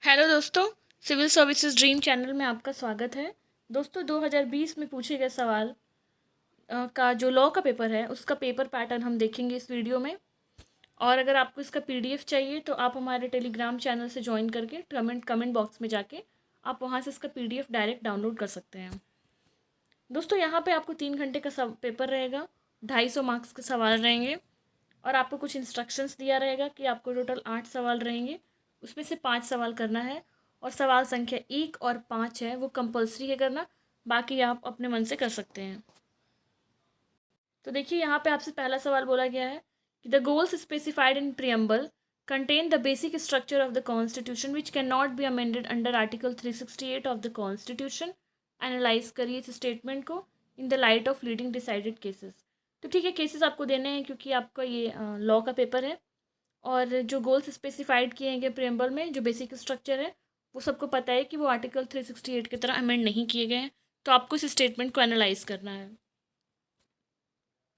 Hello दोस्तों, civil services dream channel में आपका स्वागत है। दोस्तों 2020 में पूछे गए सवाल का जो लॉ का पेपर है उसका पेपर पैटर्न हम देखेंगे इस वीडियो में। और अगर आपको इसका पीडीएफ चाहिए तो आप हमारे टेलीग्राम चैनल से ज्वाइन करके कमेंट बॉक्स में जाके आप वहाँ से इसका पीडीएफ डायरेक्ट डाउनलोड कर सकते हैं। दोस्तों यहाँ पे आपको 3 घंटे का पेपर रहेगा, 250 मार्क्स के सवाल रहेंगे और आपको कुछ इंस्ट्रक्शंस दिया रहेगा कि आपको टोटल 8 सवाल रहेंगे, उसमें से 5 सवाल करना है और सवाल संख्या 1 और 5 है वो कंपलसरी है करना, बाकी आप अपने मन से कर सकते हैं। तो देखिए यहाँ पे आपसे पहला सवाल बोला गया है कि the goals specified in preamble contain the basic structure of the constitution which can not be amended under article 368 of the constitution. Analyse करिए इस स्टेटमेंट को इन the light of leading decided cases. तो ठीक है, केसेस आपको देने हैं क्योंकि आपका ये लॉ का पेपर है और जो गोल्स स्पेसिफाइड किए गए प्रियम्बल में जो बेसिक स्ट्रक्चर है वो सबको पता है कि वो आर्टिकल 368 की तरह अमेंड नहीं किए गए हैं। तो आपको इस स्टेटमेंट को एनालाइज करना है।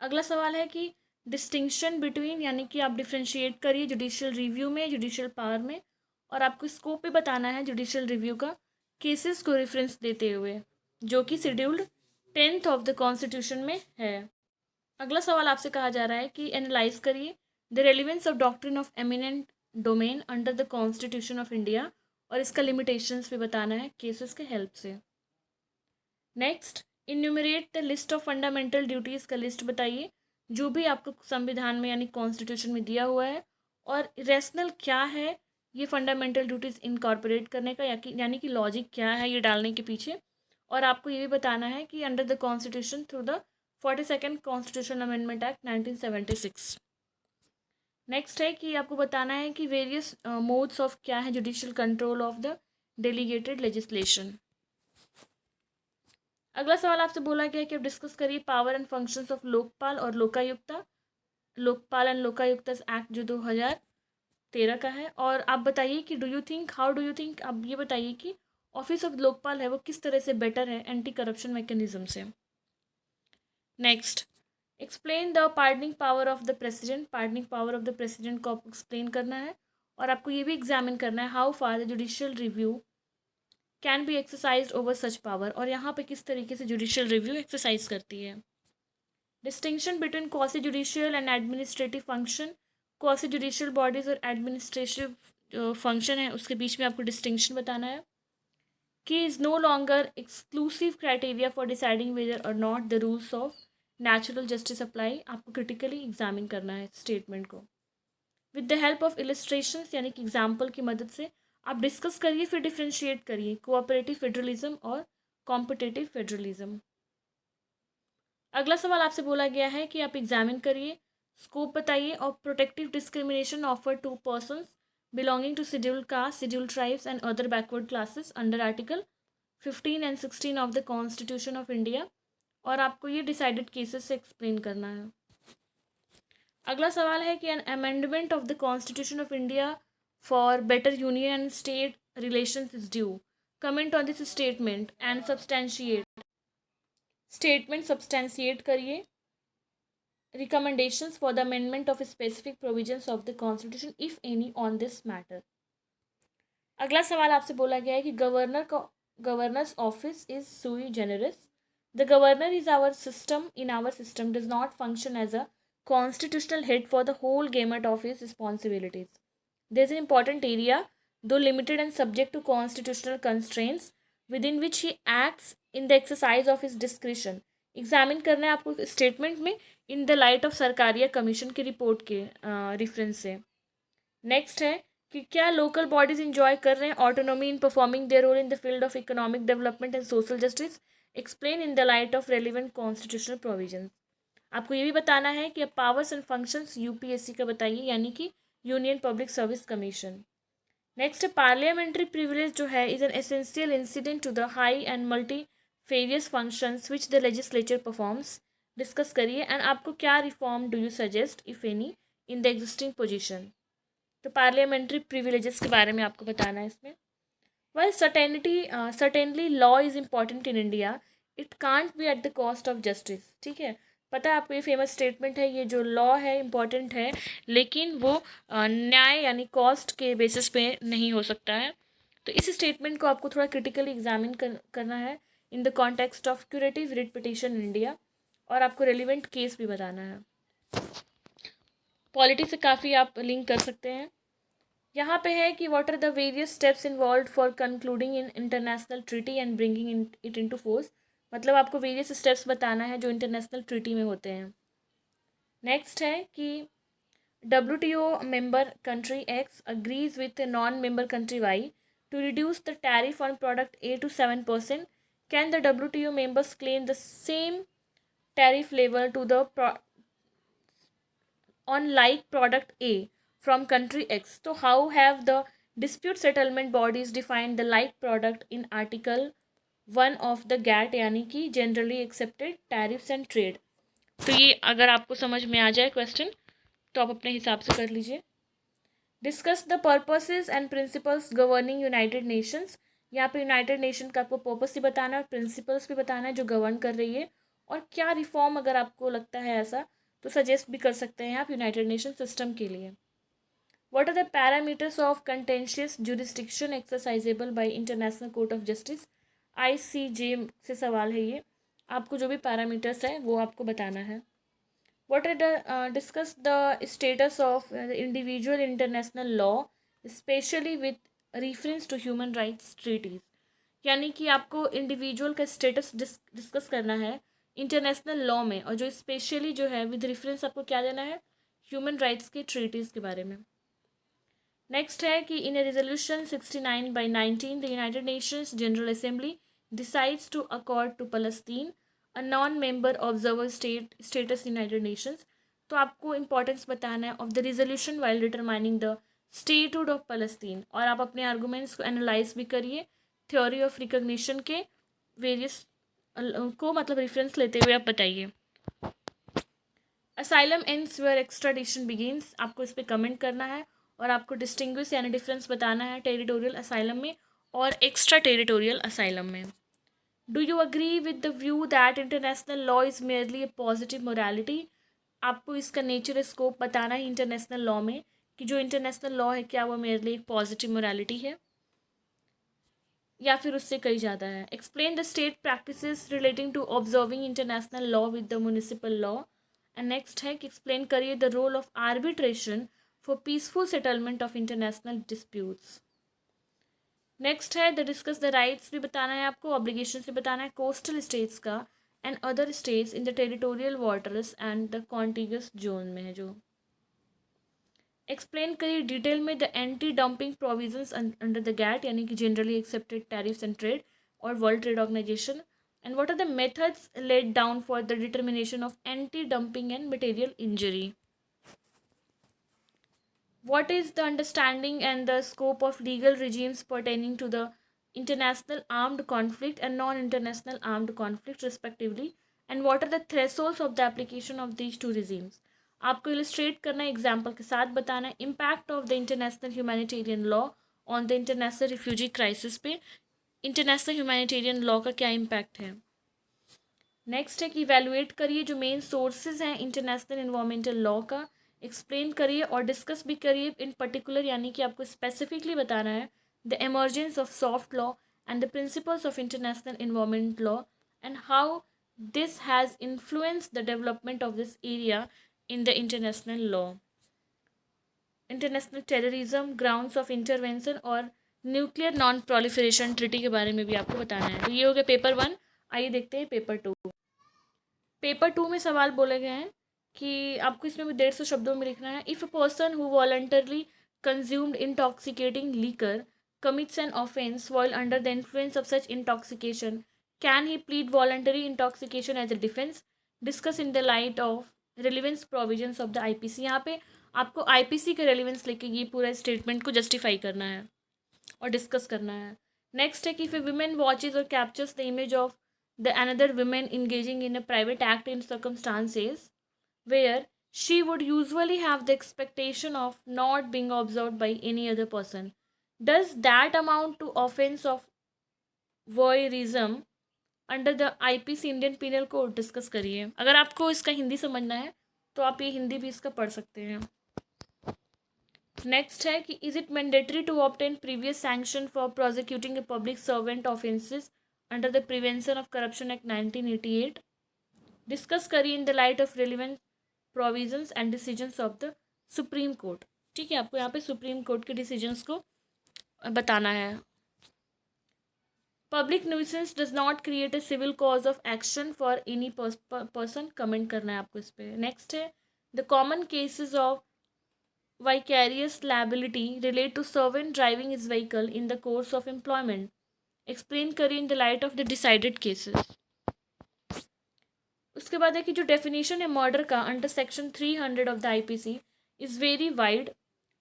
अगला सवाल है कि डिस्टिंक्शन बिटवीन, यानी कि आप डिफ्रेंशिएट करिए जुडिशियल रिव्यू में, जुडिशियल पावर में, और आपको स्कोप भी बताना है जुडिशियल रिव्यू का केसेस को रेफरेंस देते हुए जो कि scheduled 10th of the constitution में है। अगला सवाल आपसे कहा जा रहा है कि एनालाइज करिए the relevance of doctrine of eminent domain under the constitution of India, और इसका लिमिटेशंस भी बताना है केसेस के हेल्प से। Next, enumerate the list of fundamental duties का लिस्ट बताइए जो भी आपको संविधान में यानी कॉन्स्टिट्यूशन में दिया हुआ है, और रेशनल क्या है ये फंडामेंटल ड्यूटीज़ इनकॉर्पोरेट करने का, यानी कि लॉजिक क्या है ये डालने के पीछे। और आपको ये भी बताना है कि under the constitution through the 42nd constitution amendment act 1976। Next है कि आपको बताना है कि वेरियस मोड्स ऑफ क्या है judicial control of the delegated legislation. अगला सवाल आपसे बोला गया है कि आप डिस्कस करिए power and functions of Lokpal और लोकायुक्ता, लोकपाल एंड लोकायुक्ता एक्ट जो 2013 का है। और आप बताइए कि हाउ डू यू थिंक, आप ये बताइए कि ऑफिस ऑफ लोकपाल है वो किस तरह से बेटर है एंटी करप्शन मैकेनिज्म से। Next, explain the pardoning power of the president, pardoning power of the president को आपको एक्सप्लेन करना है। और आपको ये भी एग्जामिन करना है how far the judicial review can be exercise over such power, और यहाँ पे किस तरीके से जुडिशियल रिव्यू एक्सरसाइज करती है। Distinction between quasi judicial and administrative function, quasi judicial bodies और एडमिनिस्ट्रेटिव फंक्शन है उसके बीच में आपको डिस्टिंक्शन बताना है कि is no longer exclusive criteria for deciding whether or not the rules of natural justice apply. आपको क्रिटिकली एग्जामिन करना है स्टेटमेंट को with the help of illustrations, यानी कि एग्जाम्पल की मदद से आप डिस्कस करिए, फिर डिफ्रेंशिएट करिए कोऑपरेटिव फेडरलिज्म और कॉम्पिटिटिव फेडरलिज्म। अगला सवाल आपसे बोला गया है कि आप एग्जामिन करिए, स्कोप बताइए और protective discrimination offer to persons belonging to scheduled caste, scheduled tribes and other backward classes under article 15 and 16 of the constitution of India, और आपको ये डिसाइडेड केसेस से एक्सप्लेन करना है। अगला सवाल है कि an amendment of the constitution of India for better union and state relations is due, comment on this statement and substantiate, statement substantiate करिए recommendations for the amendment of specific provisions of the constitution if any on this matter। अगला सवाल आपसे बोला गया है कि governor's office is sui generis, the governor is our system, in our system does not function as a constitutional head for the whole gamut of his responsibilities. There is an important area, though limited and subject to constitutional constraints, within which he acts in the exercise of his discretion। Examine करना है आपको statement में in the light of Sarkaria commission की report के reference से। Next है कि क्या लोकल बॉडीज इंजॉय कर रहे हैं autonomy in performing their role in the field of economic development and social justice, explain in the light of relevant constitutional provision. आपको ये भी बताना है कि अब पावर्स एंड फंक्शंस यूपीएससी का बताइए, यानी कि union public service commission. Next, parliamentary privilege जो है is an essential incident to the high and multifarious functions which the legislature performs, discuss करिए। एंड आपको क्या reform do you suggest if any in the existing position. तो parliamentary privileges के बारे में आपको बताना है इसमें। Well certainly law is important in India, it can't be at the cost of justice. ठीक है, पता है आपको ये फेमस स्टेटमेंट है, ये जो लॉ है इम्पॉर्टेंट है लेकिन वो न्याय यानी कॉस्ट के बेसिस पे नहीं हो सकता है। तो इस स्टेटमेंट को आपको थोड़ा क्रिटिकली एग्जामिन करना है in the context of curative writ petition in India, और आपको रेलिवेंट केस भी बताना है। पॉलिटी से काफ़ी आप लिंक कर सकते हैं। यहाँ पे है कि what are the various steps involve for concluding in international treaty and bringing it into force, मतलब आपको वेरियस स्टेप्स बताना है जो इंटरनेशनल ट्रीटी में होते हैं। नेक्स्ट है कि WTO member country X agrees with a non-member country Y to reduce the tariff on product A to 7%. Can the WTO members claim the same tariff level to the on like product A from country X? So how have the dispute settlement bodies defined the like product in Article 1 of the GATT, यानी कि Generally Accepted Tariffs and Trade? तो ये अगर आपको समझ में आ जाए question तो आप अपने हिसाब से कर लीजिए। Discuss the purposes and principles governing United Nations, यहाँ पे यूनाइटेड नेशन का आपको पर्पस भी बताना है और प्रिंसिपल्स भी बताना है जो गवर्न कर रही है, और क्या रिफॉर्म अगर आपको लगता है ऐसा तो सजेस्ट भी कर सकते हैं आप यूनाइटेड नेशन सिस्टम के लिए। What are the parameters of contentious jurisdiction exercisable by international court of justice, ICJ से सवाल है ये, आपको जो भी पैरामीटर्स है वो आपको बताना है। What are discuss the status of individual international law, especially with reference to human rights treaties, यानी कि आपको इंडिविजुअल का स्टेटस डिस्कस करना है इंटरनेशनल लॉ में, और जो स्पेशली जो है विद रेफरेंस आपको क्या देना है, ह्यूमन राइट्स के ट्रीटीज़ के बारे में। नेक्स्ट है कि in a resolution 69/19 the United Nations General Assembly decides to accord to Palestine a non member observer status United Nations. तो आपको इंपॉर्टेंस बताना है of the resolution while determining the statehood of Palestine, और आप अपने arguments को analyse भी करिए थ्योरी ऑफ रिकॉग्निशन के वेरियस को मतलब रेफरेंस लेते हुए आप बताइए। Asylum ends where extradition begins, आपको इस पर कमेंट करना है और आपको डिस्टिंग्विश यानी डिफरेंस बताना है टेरिटोरियल असाइलम में और एक्स्ट्रा टेरिटोरियल असाइलम में। Do you agree with the view that international law is merely A positive morality, आपको इसका नेचर स्कोप बताना है इंटरनेशनल लॉ में कि जो इंटरनेशनल लॉ है क्या वो मेयरली एक पॉजिटिव मोरालिटी है या फिर उससे कहीं ज़्यादा है। Explain the state practices relating to observing international law with the municipal law. And next है कि एक्सप्लेन करिए the role of arbitration for peaceful settlement of international disputes. Next है द डिस्कस द राइट्स भी बताना है आपको, obligation भी बताना है कोस्टल स्टेट्स का and other states in the territorial waters and the contiguous zone में है जो। एक्सप्लेन करिए डिटेल में the anti dumping provisions under the GATT, यानी कि generally accepted tariffs and trade और world trade organization, and what are the methods laid down for the determination of anti dumping and material injury. What is the understanding and the scope of legal regimes pertaining to the international armed conflict and non-international armed conflict respectively, and what are the thresholds of the application of these two regimes। आपको illustrate करना है example के साथ बताना है impact of the international humanitarian law on the international refugee crisis पे, international humanitarian law का क्या इम्पैक्ट है। नेक्स्ट है कि इवेलुएट करिए जो मेन सोर्सेज हैं इंटरनेशनल इन्वायरमेंटल लॉ का, एक्सप्लेन करिए और डिस्कस भी करिए इन पर्टिकुलर, यानी कि आपको स्पेसिफिकली बताना है the emergence of soft law and the principles of international environment law and how this has influence the development of this area in the international law. International terrorism, grounds of intervention और nuclear non proliferation treaty के बारे में भी आपको बताना है। तो ये हो गया पेपर 1। आइए देखते हैं पेपर 2। पेपर 2 में सवाल बोले गए हैं कि आपको इसमें भी 150 शब्दों में लिखना है। If a person who voluntarily consumed intoxicating liquor commits an offence while under the influence of such intoxication, can he plead voluntary intoxication as a defence, discuss in the light of relevance provisions of the IPC। यहाँ पे आपको IPC का relevance लेके ये पूरा statement को justify करना है और डिस्कस करना है। नेक्स्ट है कि इफ़ ए वुमेन वॉचेज और captures the image of the another woman engaging in a private act in circumstances where she would usually have the expectation of not being observed by any other person, does that amount to offense of voyeurism under the IPC Indian penal code. Discuss करिए। अगर आपको इसका हिंदी समझना है तो आप ये हिंदी भी इसका पढ़ सकते हैं। नेक्स्ट है कि is it mandatory to obtain previous sanction for prosecuting a public servant offences under the prevention of corruption act 1988. Discuss करिए in the light of relevant provisions and decisions of the supreme court. ठीक है, आपको यहाँ पे supreme court के decisions को बताना है. Public nuisance does not create a civil cause of action for any person. Comment करना है आपको इस पर. नेक्स्ट है the common cases of vicarious liability relate to servant driving his vehicle in the course of employment. Explain करिए in the light of the decided cases. उसके बाद है कि जो डेफिनेशन है मर्डर का under section 300 of the IPC is very wide.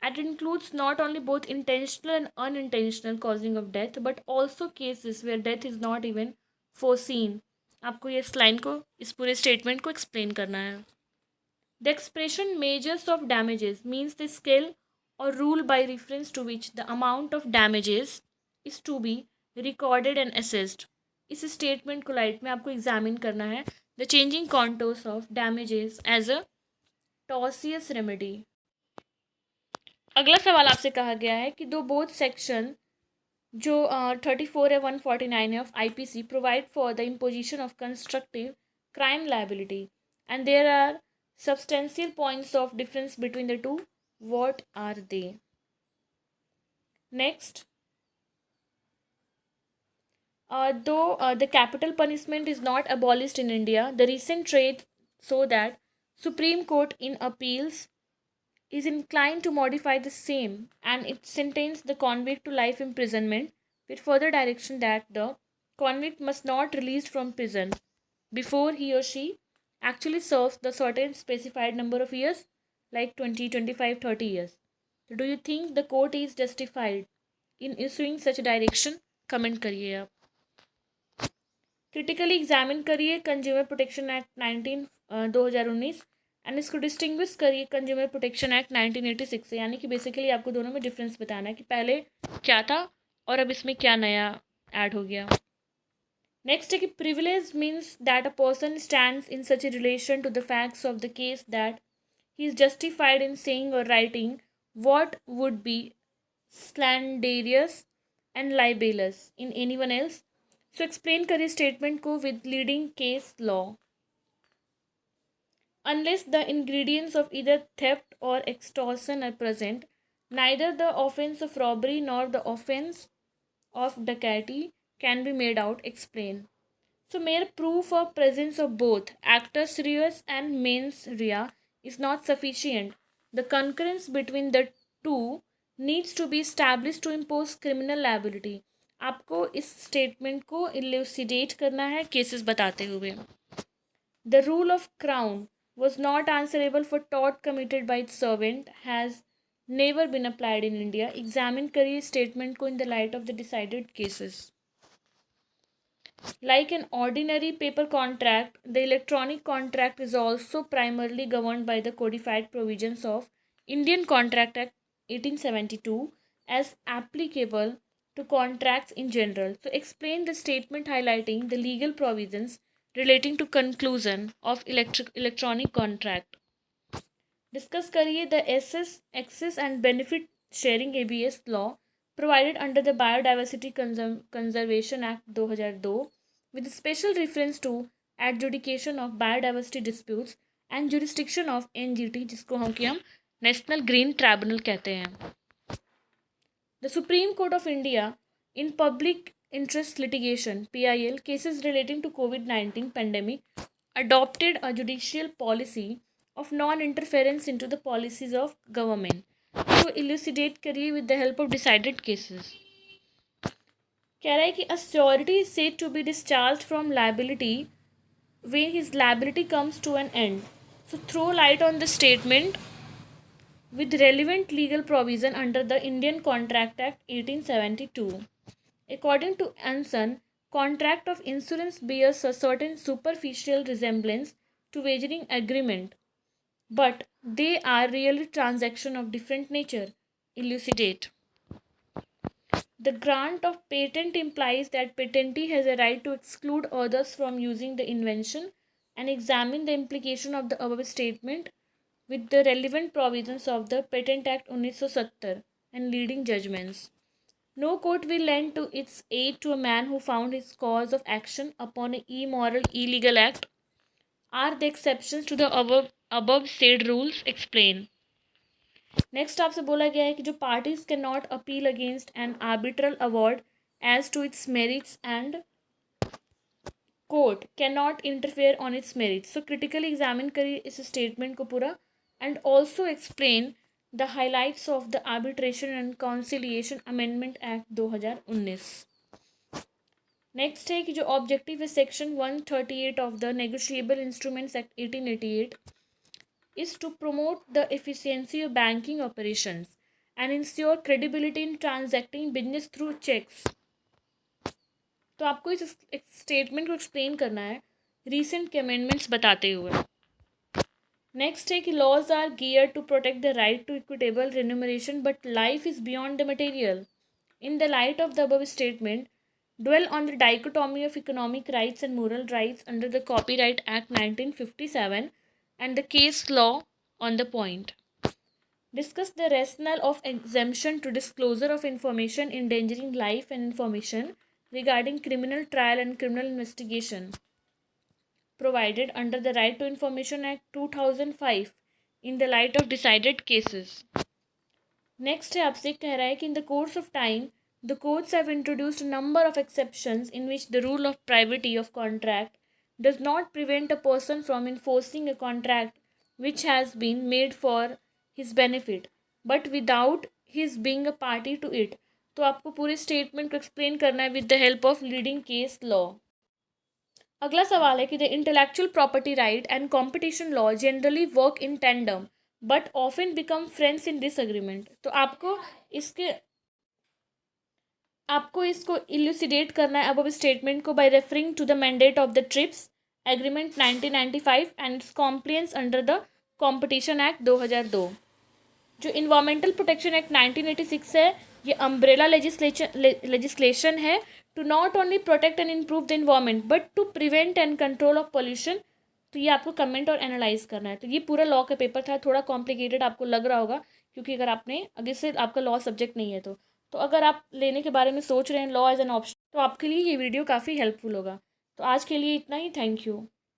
It includes not only both intentional and unintentional causing of death but also cases where death is not even foreseen. आपको ये इस लाइन को, इस पूरे statement को explain करना है. The expression measures of damages means the scale or rule by reference to which the amount of damages is to be recorded and assessed. इस स्टेटमेंट को लाइट में आपको एग्जामिन करना है. The changing contours of damages as a tortious remedy. अगला सवाल आपसे कहा गया है कि दो बोथ सेक्शन जो 34 है 149 है of IPC provide for the imposition of constructive crime liability and there are substantial points of difference between the two. What are they? Next, though the capital punishment is not abolished in India, the recent trade so that Supreme Court in appeals is inclined to modify the same and it sentenced the convict to life imprisonment with further direction that the convict must not released from prison before he or she actually serves the certain specified number of years like 20, 25, 30 years. So do you think the court is justified in issuing such a direction? Comment करिए आप. Critically examine करिए consumer protection act 2019 and इसको distinguish करिए consumer protection act 1986 से. यानी कि basically आपको दोनों में डिफरेंस बताना है कि पहले क्या था और अब इसमें क्या नया ऐड हो गया. नेक्स्ट है कि privilege means that a person stands in such a relation to the facts of the case that he is justified in saying or writing what would be slanderous and libellous in anyone else. So explain करिए statement को with leading case law. Unless the ingredients of either theft or extortion are present neither the offense of robbery nor the offense of डकैती can be made out. Explain. So mere proof of presence of both actus reus and mens rea is not sufficient. The concurrence between the two needs to be established to impose criminal liability. आपको इस statement को इल्यूसिडेट करना है cases बताते हुए. The rule of crown was not answerable for tort committed by its servant has never been applied in India. Examine करिए statement को in the light of the decided cases. Like an ordinary paper contract, the electronic contract is also primarily governed by the codified provisions of Indian Contract Act 1872 as applicable to contracts in general. So explain the statement highlighting the legal provisions relating to conclusion of electronic contract. Discuss करिए the access and benefit sharing ABS law provided under the Biodiversity Conservation Act 2002 with special reference to adjudication of biodiversity disputes and jurisdiction of NGT जिसको हम national green tribunal कहते हैं. The Supreme Court of India in public interest litigation PIL cases relating to COVID-19 pandemic adopted a judicial policy of non-interference into the policies of government. तो elucidate करिए with the help of decided cases. कह रहा है कि a surety is said to be discharge from liability when his liability comes to an end. So throw light on the statement with relevant legal provision under the Indian Contract Act 1872. According to Anson, contract of insurance bears a certain superficial resemblance to wagering agreement, but they are really transactions of different nature. Elucidate. The grant of patent implies that patentee has a right to exclude others from using the invention and examine the implication of the above statement with the relevant provisions of the Patent Act 1970 and leading judgments. No court will lend to its aid to a man who found his cause of action upon an immoral, illegal act. Are the exceptions to the above said rules explain? Next आपसे बोला गया है कि जो parties can not appeal against an arbitral award as to its merits and court can not interfere on its merits. So critically examine करिए इस statement को पूरा and also explain the highlights of the arbitration and conciliation amendment act 2019. Next है कि जो objective है section 138 of the negotiable instruments act 1888 is to promote the efficiency of banking operations and ensure credibility in transacting business through checks. तो आपको इस statement को explain करना है रीसेंट के अमेंडमेंट्स बताते हुए. नेक्स्ट है कि laws are gear to protect the right to equitable remuneration but life is beyond the material. In the light of the above statement, dwell on the dichotomy of economic rights and moral rights under the Copyright Act 1957 and the case law on the point. Discuss the rationale of exemption to disclosure of information endangering life and information regarding criminal trial and criminal investigation provided under the Right to Information Act 2005 in the light of decided cases. Next है आपसे कह रहा है कि in the course of time the courts have introduced a number of exceptions in which the rule of privity of contract does not prevent a person from enforcing a contract which has been made for his benefit but without his being a party to it. तो आपको पूरे statement को explain करना है with the help of leading case law. अगला सवाल है कि the intellectual property right and competition law generally work in tandem but often become friends in disagreement. तो आपको इसको इल्यूसिडेट करना है अब स्टेटमेंट को by referring to the mandate of the TRIPS agreement 1995 and its compliance under the competition act 2002. जो environmental protection act 1986 है ये अम्ब्रेला लेजिस्लेशन है to not only protect and improve the environment but to prevent and control of pollution. तो ये आपको comment और analyse करना है. तो ये पूरा लॉ का पेपर था, थोड़ा कॉम्प्लिकेटेड आपको लग रहा होगा क्योंकि अगर से आपका लॉ सब्जेक्ट नहीं है तो अगर आप लेने के बारे में सोच रहे हैं लॉ एज एन ऑप्शन तो आपके लिए ये वीडियो काफ़ी हेल्पफुल होगा. तो आज के लिए इतना ही. Thank you.